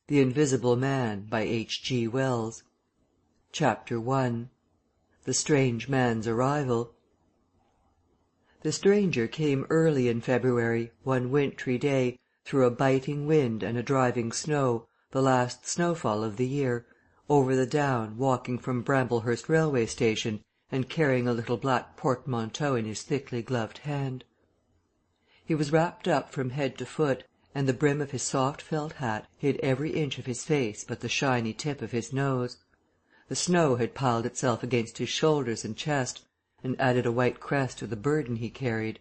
The Invisible Man by H.G. Wells. Chapter 1. The Strange Man's Arrival. The stranger came early in February, one wintry day, through a biting wind and a driving snow, the last snowfall of the year, over the down, walking from Bramblehurst railway station, and carrying a little black portmanteau in his thickly gloved hand. He was wrapped up from head to foot, and the brim of his soft felt hat hid every inch of his face but the shiny tip of his nose. The snow had piled itself against his shoulders and chest, and added a white crest to the burden he carried.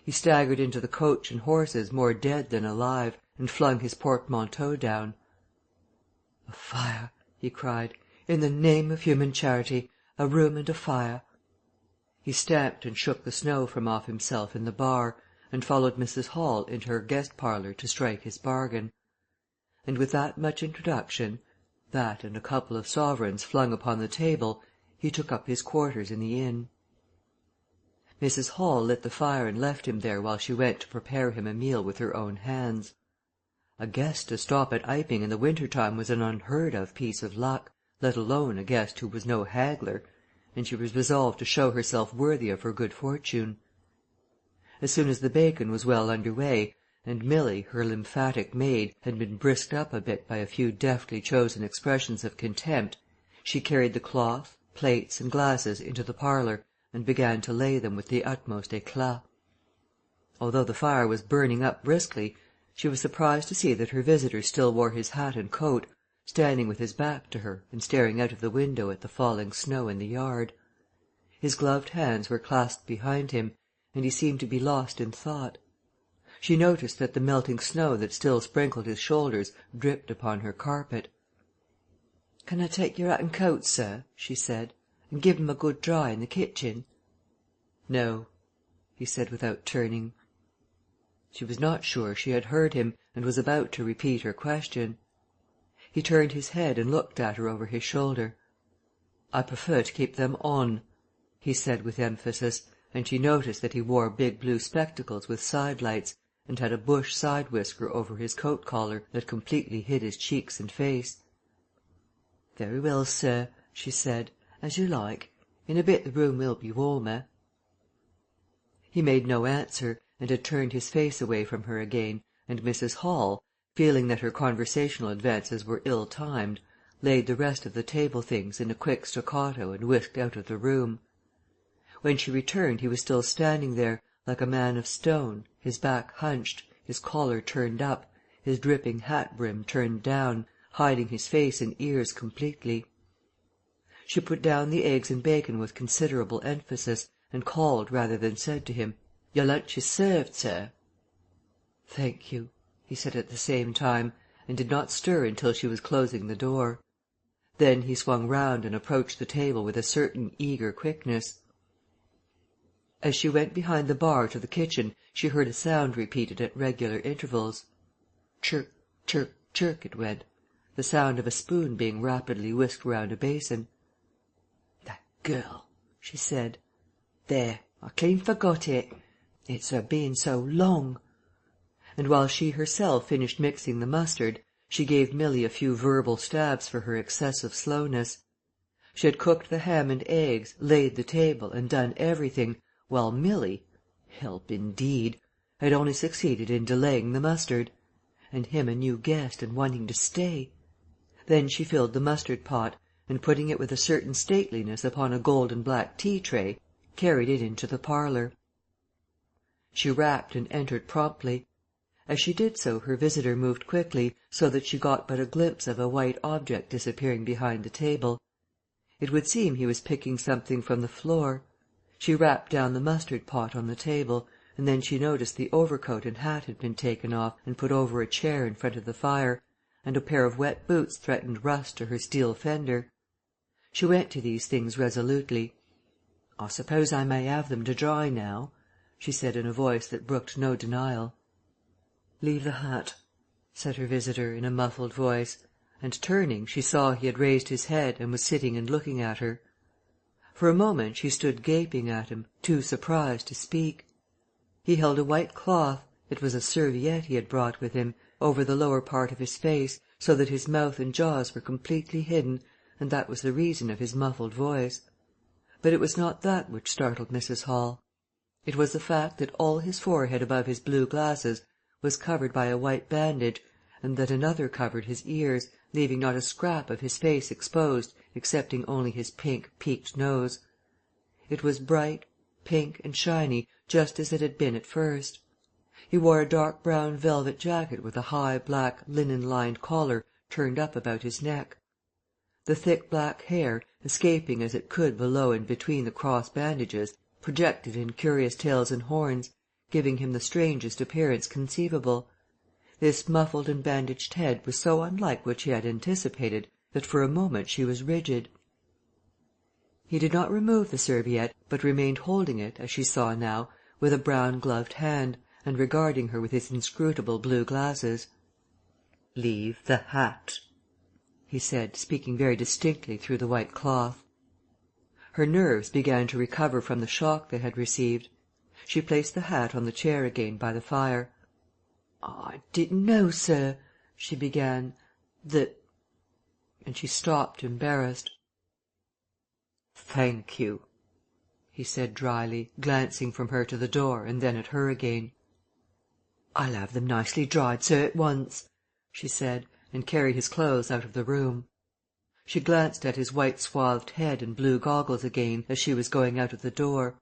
He staggered into the coach and horses more dead than alive, and flung his portmanteau down. "A fire!" he cried. "In the name of human charity, a room and a fire!" He stamped and shook the snow from off himself in the bar, and followed Mrs. Hall into her guest parlour to strike his bargain. And with that much introduction, that and a couple of sovereigns flung upon the table, he took up his quarters in the inn. Mrs. Hall lit the fire and left him there while she went to prepare him a meal with her own hands. A guest to stop at Iping in the winter time was an unheard-of piece of luck, let alone a guest who was no haggler, and she was resolved to show herself worthy of her good fortune. As soon as the bacon was well under way, and Milly, her lymphatic maid, had been brisked up a bit by a few deftly chosen expressions of contempt, she carried the cloth, plates, and glasses into the parlour and began to lay them with the utmost éclat. Although the fire was burning up briskly, she was surprised to see that her visitor still wore his hat and coat, standing with his back to her and staring out of the window at the falling snow in the yard. His gloved hands were clasped behind him, and he seemed to be lost in thought. She noticed that the melting snow that still sprinkled his shoulders dripped upon her carpet. "Can I take your hat and coat, sir?" she said, "and give 'em a good dry in the kitchen?" "No," he said without turning. She was not sure she had heard him, and was about to repeat her question. He turned his head and looked at her over his shoulder. "I prefer to keep them on," he said with emphasis, and she noticed that he wore big blue spectacles with side-lights, and had a bush side-whisker over his coat-collar that completely hid his cheeks and face. "Very well, sir," she said, "as you like. In a bit the room will be warmer." He made no answer, and had turned his face away from her again, and Mrs. Hall, feeling that her conversational advances were ill-timed, laid the rest of the table things in a quick staccato and whisked out of the room. When she returned he was still standing there, like a man of stone, his back hunched, his collar turned up, his dripping hat brim turned down, hiding his face and ears completely. She put down the eggs and bacon with considerable emphasis, and called rather than said to him, "Your lunch is served, sir." "Thank you," he said at the same time, and did not stir until she was closing the door. Then he swung round and approached the table with a certain eager quickness. As she went behind the bar to the kitchen she heard a sound repeated at regular intervals. Chirk, chirk, chirk it went, the sound of a spoon being rapidly whisked round a basin. "That girl," she said. "There, I clean forgot it. It's her being so long." And while she herself finished mixing the mustard, she gave Milly a few verbal stabs for her excessive slowness. She had cooked the ham and eggs, laid the table, and done everything, while Milly, help indeed, had only succeeded in delaying the mustard. And him a new guest and wanting to stay. Then she filled the mustard pot, and putting it with a certain stateliness upon a gold and black tea tray, carried it into the parlour. She rapped and entered promptly. As she did so her visitor moved quickly, so that she got but a glimpse of a white object disappearing behind the table. It would seem he was picking something from the floor. She rapped down the mustard pot on the table, and then she noticed the overcoat and hat had been taken off and put over a chair in front of the fire, and a pair of wet boots threatened rust to her steel fender. She went to these things resolutely. "I suppose I may have them to dry now," she said in a voice that brooked no denial. "Leave the hat," said her visitor in a muffled voice, and turning she saw he had raised his head and was sitting and looking at her. For a moment she stood gaping at him, too surprised to speak. He held a white cloth, it was a serviette he had brought with him, over the lower part of his face, so that his mouth and jaws were completely hidden, and that was the reason of his muffled voice. But it was not that which startled Mrs. Hall. It was the fact that all his forehead above his blue glasses was covered by a white bandage, and that another covered his ears, leaving not a scrap of his face exposed excepting only his pink, peaked nose. It was bright, pink and shiny, just as it had been at first. He wore a dark brown velvet jacket with a high, black, linen-lined collar turned up about his neck. The thick black hair, escaping as it could below and between the cross bandages, projected in curious tails and horns, giving him the strangest appearance conceivable. This muffled and bandaged head was so unlike what she had anticipated that for a moment she was rigid. He did not remove the serviette, but remained holding it, as she saw now, with a brown gloved hand, and regarding her with his inscrutable blue glasses. "Leave the hat," he said, speaking very distinctly through the white cloth. Her nerves began to recover from the shock they had received. She placed the hat on the chair again by the fire. "I didn't know, sir," she began, "that—" and she stopped, embarrassed. "Thank you," he said drily, glancing from her to the door and then at her again. "I'll have them nicely dried, sir, at once," she said, and carried his clothes out of the room. She glanced at his white swathed head and blue goggles again as she was going out of the door,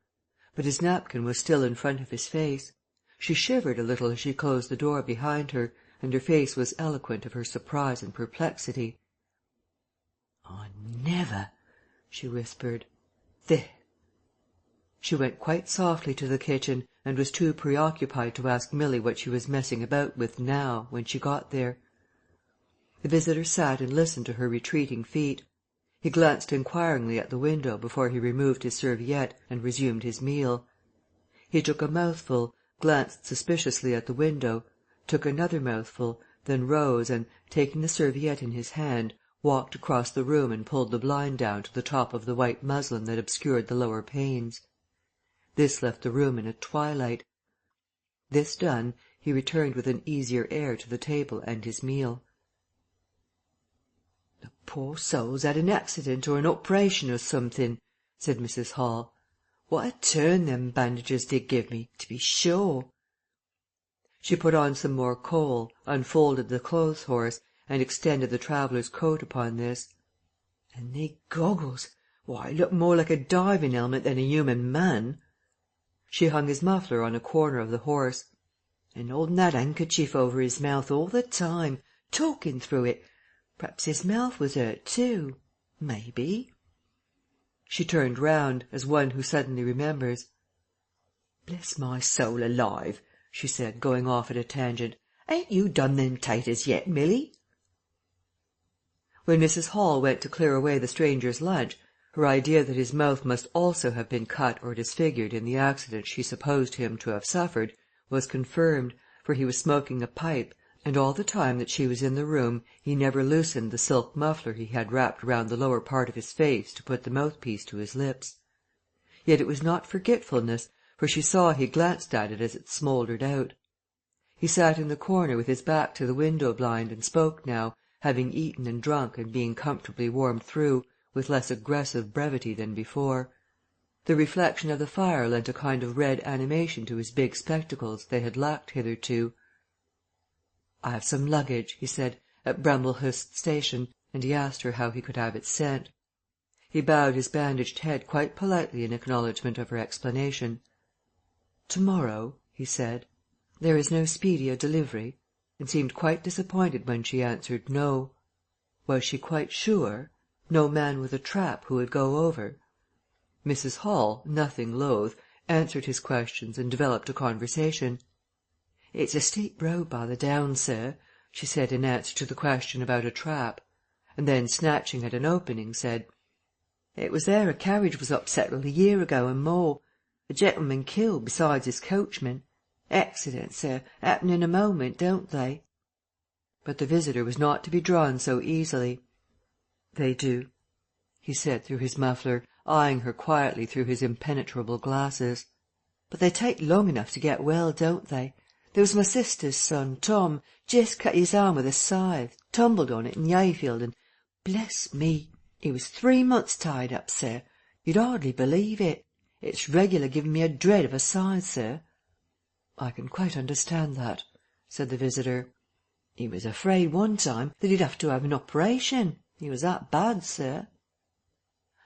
but his napkin was still in front of his face. She shivered a little as she closed the door behind her, and her face was eloquent of her surprise and perplexity. "I never," she whispered. "There!" She went quite softly to the kitchen, and was too preoccupied to ask Milly what she was messing about with now, when she got there. The visitor sat and listened to her retreating feet. He glanced inquiringly at the window before he removed his serviette and resumed his meal. He took a mouthful, glanced suspiciously at the window, took another mouthful, then rose and, taking the serviette in his hand, walked across the room and pulled the blind down to the top of the white muslin that obscured the lower panes. This left the room in a twilight. This done, he returned with an easier air to the table and his meal. "The poor soul's had an accident or an operation or something," said Mrs. Hall. "What a turn them bandages did give me, to be sure!" She put on some more coal, unfolded the clothes horse, and extended the traveller's coat upon this. "And they goggles! Why, it looked more like a diving helmet than a human man." She hung his muffler on a corner of the horse. "And holding that handkerchief over his mouth all the time, talking through it. Perhaps his mouth was hurt too. Maybe." She turned round, as one who suddenly remembers. "Bless my soul alive," she said, going off at a tangent. "Ain't you done them taters yet, Milly?" When Mrs. Hall went to clear away the stranger's lunch, her idea that his mouth must also have been cut or disfigured in the accident she supposed him to have suffered was confirmed, for he was smoking a pipe, and all the time that she was in the room he never loosened the silk muffler he had wrapped round the lower part of his face to put the mouthpiece to his lips. Yet it was not forgetfulness, for she saw he glanced at it as it smouldered out. He sat in the corner with his back to the window blind and spoke now, having eaten and drunk and being comfortably warmed through, with less aggressive brevity than before. The reflection of the fire lent a kind of red animation to his big spectacles they had lacked hitherto. "I have some luggage," he said, "at Bramblehurst station," and he asked her how he could have it sent. He bowed his bandaged head quite politely in acknowledgment of her explanation. "To-morrow," he said. "There is no speedier delivery?" and seemed quite disappointed when she answered no. Was she quite sure? No man with a trap who would go over? Mrs. Hall, nothing loath, answered his questions and developed a conversation. "It's a steep road by the Downs, sir," she said in answer to the question about a trap, and then, snatching at an opening, said, "It was there a carriage was upset a year ago and more. A gentleman killed besides his coachman. Accidents, sir, happen in a moment, don't they?" But the visitor was not to be drawn so easily. "They do," he said through his muffler, eyeing her quietly through his impenetrable glasses. "But they take long enough to get well, don't they? There was my sister's son, Tom, just cut his arm with a scythe, tumbled on it in Yayfield, and, bless me, he was 3 months tied up, sir. You'd hardly believe it. It's regular giving me a dread of a scythe, sir." "I can quite understand that," said the visitor. "He was afraid one time that he'd have to have an operation. He was that bad, sir."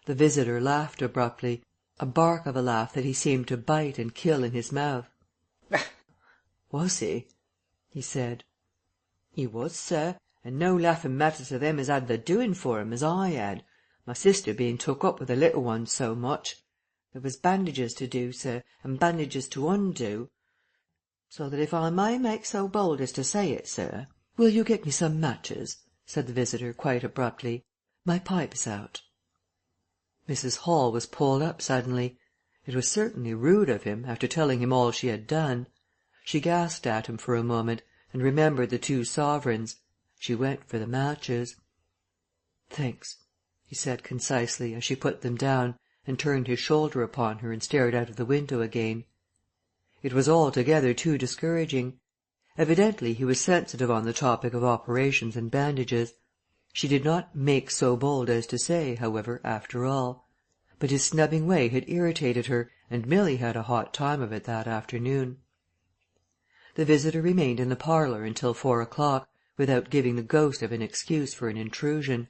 The visitor laughed abruptly, a bark of a laugh that he seemed to bite and kill in his mouth. "Was he?" he said. "He was, sir, and no laughing matter to them as had the doing for him, as I had, my sister being took up with the little ones so much. There was bandages to do, sir, and bandages to undo. So that if I may make so bold as to say it, sir—" "Will you get me some matches?" said the visitor quite abruptly. "My pipe's out." Mrs. Hall was pulled up suddenly. It was certainly rude of him, after telling him all she had done. She gasped at him for a moment, and remembered the 2 sovereigns. She went for the matches. "Thanks," he said concisely, as she put them down, and turned his shoulder upon her and stared out of the window again. It was altogether too discouraging. Evidently he was sensitive on the topic of operations and bandages. She did not make so bold as to say, however, after all. But his snubbing way had irritated her, and Milly had a hot time of it that afternoon. The visitor remained in the parlour until 4 o'clock, without giving the ghost of an excuse for an intrusion.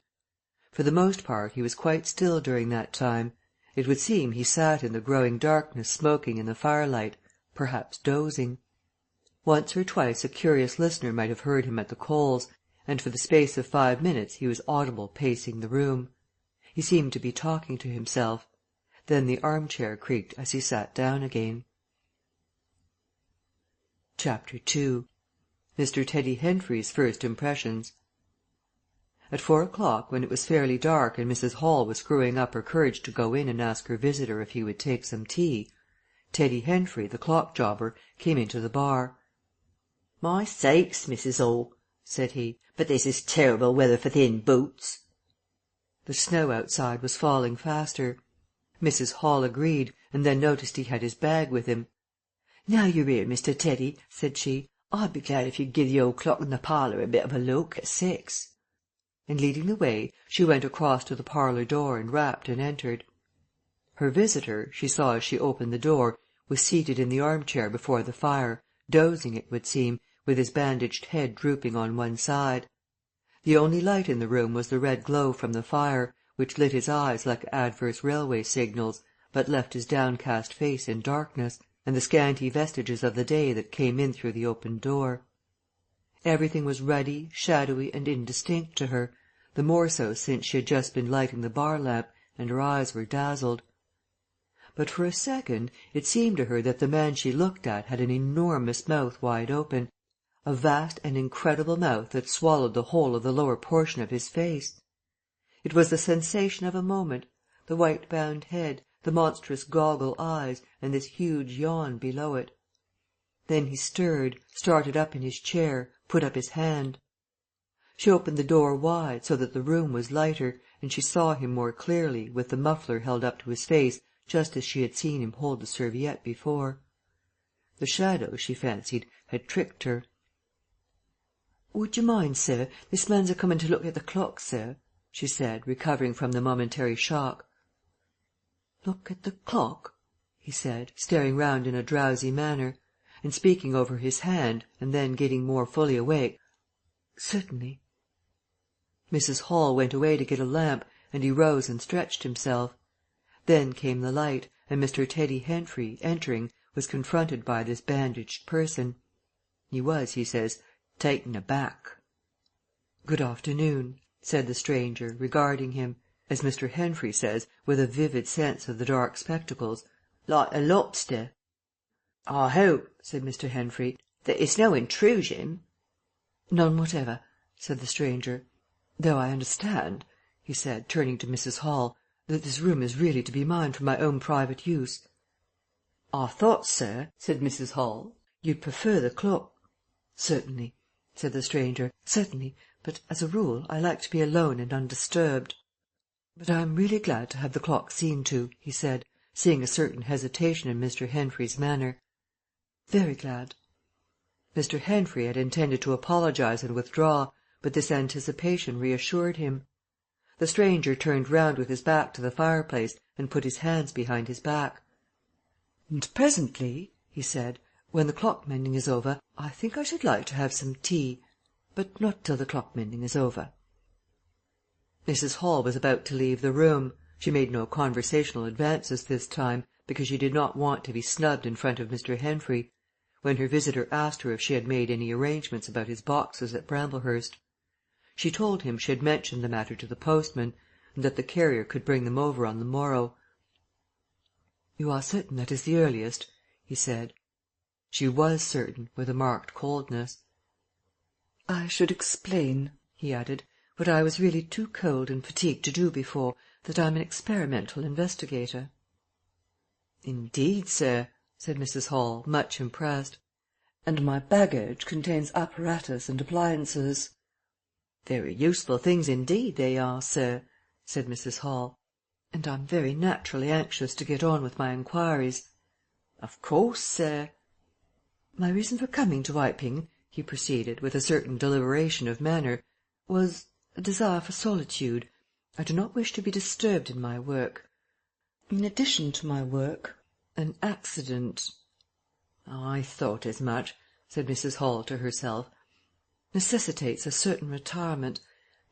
For the most part he was quite still during that time. It would seem he sat in the growing darkness smoking in the firelight, perhaps dozing. Once or twice a curious listener might have heard him at the coals, and for the space of 5 minutes he was audible pacing the room. He seemed to be talking to himself. Then the arm-chair creaked as he sat down again. Chapter 2. Mr. Teddy Henfrey's First Impressions. At 4 o'clock, when it was fairly dark and Mrs. Hall was screwing up her courage to go in and ask her visitor if he would take some tea, Teddy Henfrey, the clock jobber, came into the bar. "My sakes, Mrs. Hall," said he, "but this is terrible weather for thin boots." The snow outside was falling faster. Mrs. Hall agreed, and then noticed he had his bag with him. "Now you're here, Mr. Teddy," said she, "I'd be glad if you'd give the old clock in the parlour a bit of a look at 6." And leading the way, she went across to the parlour door and rapped and entered. Her visitor, she saw as she opened the door, was seated in the arm-chair before the fire, dozing, it would seem, with his bandaged head drooping on one side. The only light in the room was the red glow from the fire, which lit his eyes like adverse railway signals, but left his downcast face in darkness, and the scanty vestiges of the day that came in through the open door. Everything was ruddy, shadowy, and indistinct to her, the more so since she had just been lighting the bar lamp, and her eyes were dazzled. But for a second it seemed to her that the man she looked at had an enormous mouth wide open, a vast and incredible mouth that swallowed the whole of the lower portion of his face. It was the sensation of a moment, the white-bound head, the monstrous goggle eyes, and this huge yawn below it. Then he stirred, started up in his chair, put up his hand. She opened the door wide, so that the room was lighter, and she saw him more clearly, with the muffler held up to his face, just as she had seen him hold the serviette before. The shadow, she fancied, had tricked her. "Would you mind, sir, this man's a-coming to look at the clock, sir," she said, recovering from the momentary shock. "Look at the clock?" he said, staring round in a drowsy manner, and speaking over his hand, and then getting more fully awake. "Certainly." Mrs. Hall went away to get a lamp, and he rose and stretched himself. Then came the light, and Mr. Teddy Henfrey, entering, was confronted by this bandaged person. He was, he says, taken aback. "Good afternoon," said the stranger, regarding him, as Mr. Henfrey says, with a vivid sense of the dark spectacles, "Like a lobster." "I hope," said Mr. Henfrey, "that it's no intrusion." "None whatever," said the stranger. "Though I understand," he said, turning to Mrs. Hall, "that this room is really to be mine for my own private use." "I thought, sir," said Mrs. Hall, "you'd prefer the clock." "Certainly," said the stranger, "certainly, but as a rule I like to be alone and undisturbed. But I am really glad to have the clock seen to," he said, seeing a certain hesitation in Mr. Henfrey's manner. "Very glad." Mr. Henfrey had intended to apologize and withdraw, but this anticipation reassured him. The stranger turned round with his back to the fireplace and put his hands behind his back. "And presently," he said, "when the clock mending is over, I think I should like to have some tea, but not till the clock mending is over." Mrs. Hall was about to leave the room. She made no conversational advances this time, because she did not want to be snubbed in front of Mr. Henfrey, when her visitor asked her if she had made any arrangements about his boxes at Bramblehurst. She told him she had mentioned the matter to the postman, and that the carrier could bring them over on the morrow. "You are certain that is the earliest?" he said. She was certain, with a marked coldness. "I should explain," he added, "what I was really too cold and fatigued to do before, that I'm an experimental investigator." "Indeed, sir," said Mrs. Hall, much impressed. "And my baggage contains apparatus and appliances." "Very useful things indeed they are, sir," said Mrs. Hall. "And I'm very naturally anxious to get on with my inquiries." "Of course, sir." "My reason for coming to Iping," he proceeded, with a certain deliberation of manner, "was a desire for solitude. I do not wish to be disturbed in my work. In addition to my work, an accident—" "I thought as much," said Mrs. Hall to herself. "Necessitates a certain retirement.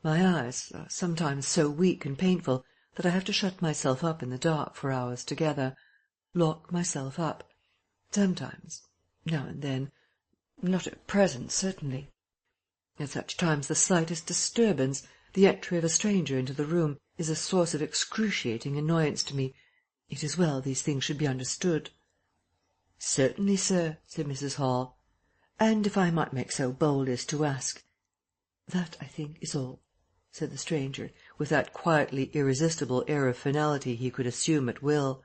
My eyes are sometimes so weak and painful that I have to shut myself up in the dark for hours together, lock myself up. Sometimes, now and then, not at present, certainly. At such times the slightest disturbance, the entry of a stranger into the room, is a source of excruciating annoyance to me. It is well these things should be understood." "Certainly, sir," said Mrs. Hall. "And if I might make so bold as to ask—" "That, I think, is all," said the stranger, with that quietly irresistible air of finality he could assume at will.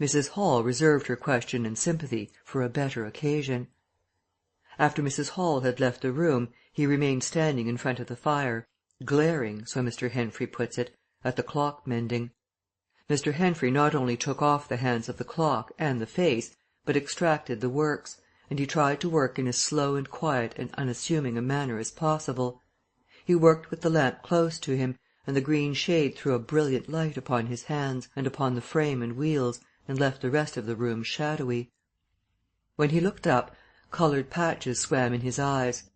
Mrs. Hall reserved her question and sympathy for a better occasion. After Mrs. Hall had left the room, he remained standing in front of the fire, glaring, so Mr. Henfrey puts it, at the clock mending. Mr. Henfrey not only took off the hands of the clock and the face, but extracted the works, and he tried to work in as slow and quiet and unassuming a manner as possible. He worked with the lamp close to him, and the green shade threw a brilliant light upon his hands and upon the frame and wheels, and left the rest of the room shadowy. When he looked up, coloured patches swam in his eyes.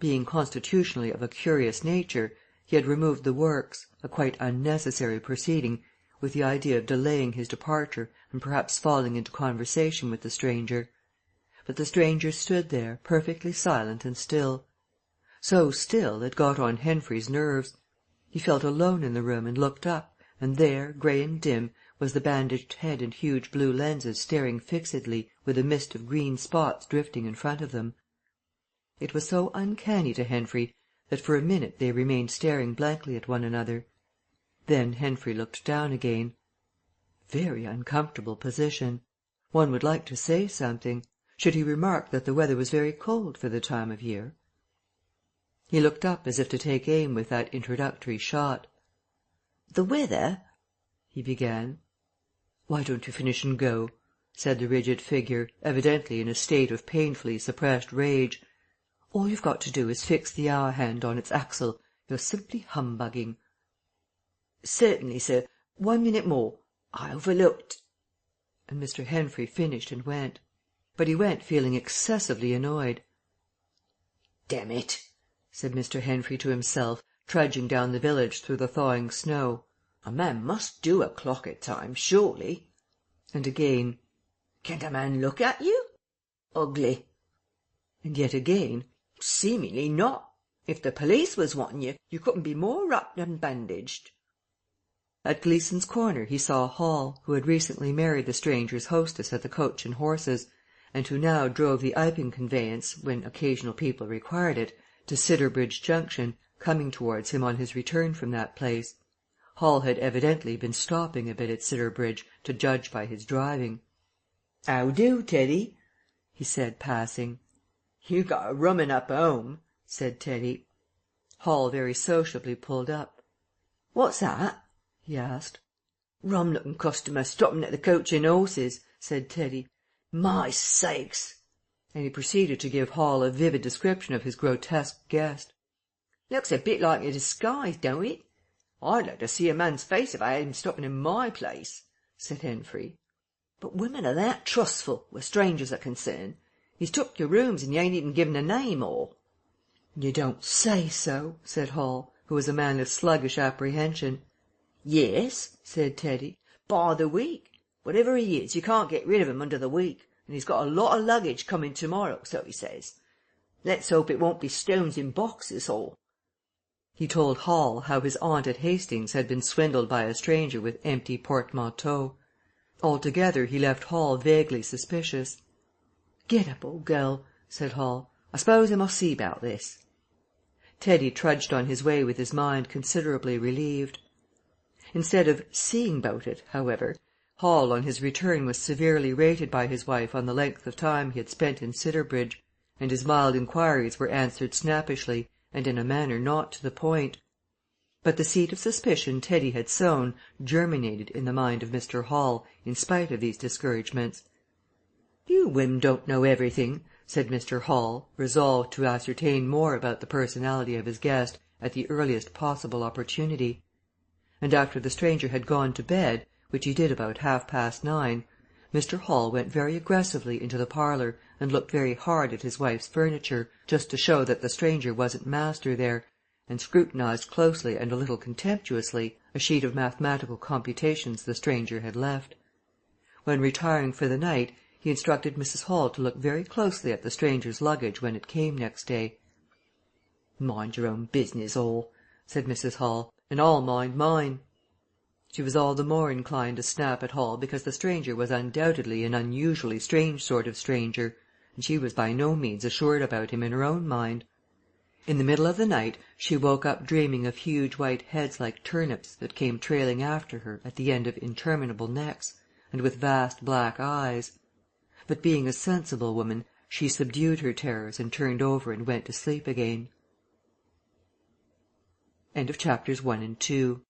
Being constitutionally of a curious nature, he had removed the works, a quite unnecessary proceeding, with the idea of delaying his departure and perhaps falling into conversation with the stranger. But the stranger stood there, perfectly silent and still. So still it got on Henfrey's nerves. He felt alone in the room and looked up, and there, grey and dim, was the bandaged head and huge blue lenses staring fixedly, with a mist of green spots drifting in front of them. It was so uncanny to Henfrey that for a minute they remained staring blankly at one another. Then Henfrey looked down again. Very uncomfortable position. One would like to say something. Should he remark that the weather was very cold for the time of year? He looked up as if to take aim with that introductory shot. "The weather—" he began. "Why don't you finish and go?" said the rigid figure, evidently in a state of painfully suppressed rage. "All you've got to do is fix the hour hand on its axle. You're simply humbugging." "Certainly, sir. 1 minute more. I overlooked—" and Mr. Henfrey finished and went. But he went feeling excessively annoyed. "Damn it!" said Mr. Henfrey to himself, trudging down the village through the thawing snow. "A man must do a clock at times, surely." And again, "Can't a man look at you? Ugly." And yet again, "Seemingly not. If the police was wanting you, you couldn't be more wrapped and bandaged." At Gleason's Corner he saw Hall, who had recently married the stranger's hostess at the Coach and Horses, and who now drove the Iping conveyance, when occasional people required it, to Sidderbridge Junction, coming towards him on his return from that place. Hall had evidently been stopping a bit at Sidderbridge, to judge by his driving. "How do, Teddy?" he said, passing. "You got a rum 'un up home," said Teddy. Hall very sociably pulled up. "What's that?" he asked. "Rum-looking customer stopping at the Coach and Horses," said Teddy. "My sakes!" and he proceeded to give Hall a vivid description of his grotesque guest. "Looks a bit like a disguise, don't it? I'd like to see a man's face if I had him stopping in my place," said Henfrey. "But women are that trustful, where strangers are concerned. He's took your rooms and you ain't even given a name or—" "You don't say so," said Hall, who was a man of sluggish apprehension. "Yes," said Teddy, "by the week. Whatever he is, you can't get rid of him under the week, and he's got a lot of luggage coming to-morrow, so he says. Let's hope it won't be stones in boxes or—" He told Hall how his aunt at Hastings had been swindled by a stranger with empty portmanteaux. Altogether he left Hall vaguely suspicious. "Get up, old girl," said Hall. "I suppose I must see about this." Teddy trudged on his way with his mind considerably relieved. Instead of "seeing about it," however, Hall on his return was severely rated by his wife on the length of time he had spent in Sidderbridge, and his mild inquiries were answered snappishly and in a manner not to the point. But the seed of suspicion Teddy had sown germinated in the mind of Mr. Hall in spite of these discouragements. "You women don't know everything," said Mr. Hall, resolved to ascertain more about the personality of his guest at the earliest possible opportunity. And after the stranger had gone to bed, which he did about 9:30, Mr. Hall went very aggressively into the parlour and looked very hard at his wife's furniture, just to show that the stranger wasn't master there, and scrutinized closely and a little contemptuously a sheet of mathematical computations the stranger had left. When retiring for the night, he instructed Mrs. Hall to look very closely at the stranger's luggage when it came next day. "Mind your own business, Hall," said Mrs. Hall, "and I'll mind mine." She was all the more inclined to snap at Hall because the stranger was undoubtedly an unusually strange sort of stranger, and she was by no means assured about him in her own mind. In the middle of the night she woke up dreaming of huge white heads like turnips that came trailing after her at the end of interminable necks, and with vast black eyes. But being a sensible woman, she subdued her terrors and turned over and went to sleep again. Chapters 1 and 2